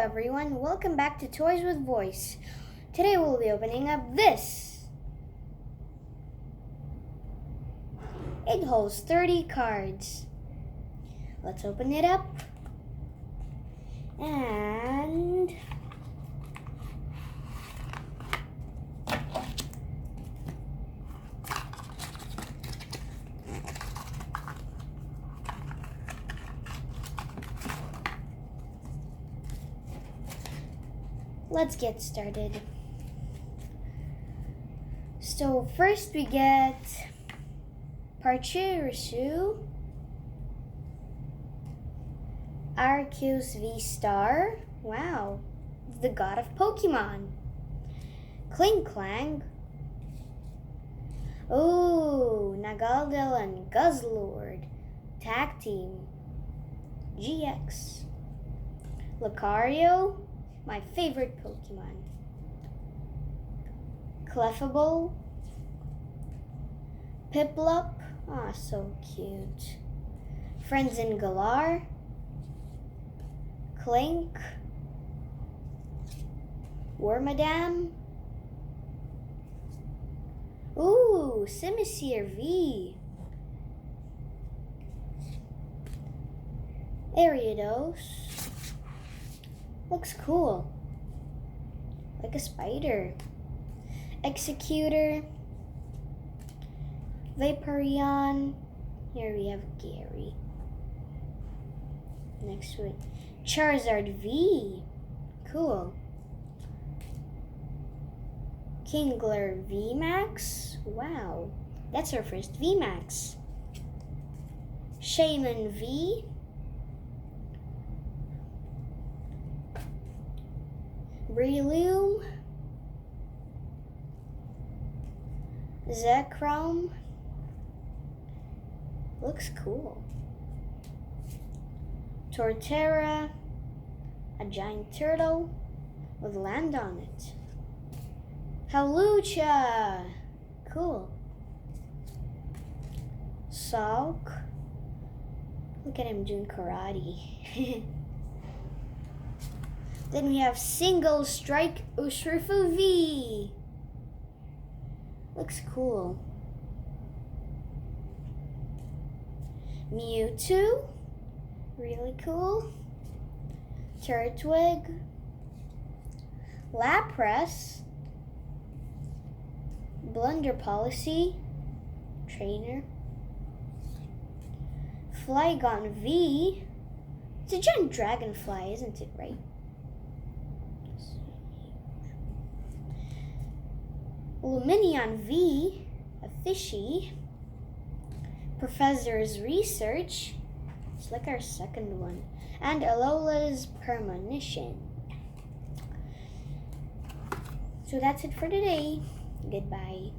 everyone, welcome back to Toys with Voice. Today we'll be opening up this. It holds 30 cards. Let's open it up. And let's get started. So first we get Pachirisu, Arceus V-Star, wow, the god of Pokémon, Klinklang, oh, Nagaldel and Guzzlord, Tag Team, GX, Lucario, my favorite Pokemon, Clefable, Piplup, ah, so cute, Friends in Galar, Clink, Wormadam, ooh, Simisear V, Ariados, looks cool, like a spider, Executor, Vaporeon, here we have Gary, next one, Charizard V, cool, Kingler VMAX, wow, that's our first VMAX, Shaman V, Breloom, Zekrom, looks cool, Torterra, a giant turtle with land on it, Hawlucha, cool, Salk, look at him doing karate. Then we have Single Strike Urshifu V. Looks cool. Mewtwo, really cool. Turtwig, Lapras, Blunder Policy, Trainer, Flygon V. It's a giant dragonfly, isn't it, right? Luminion V, a fishy, Professor's Research, it's like our second one, and Alola's Premonition. So that's it for today. Goodbye.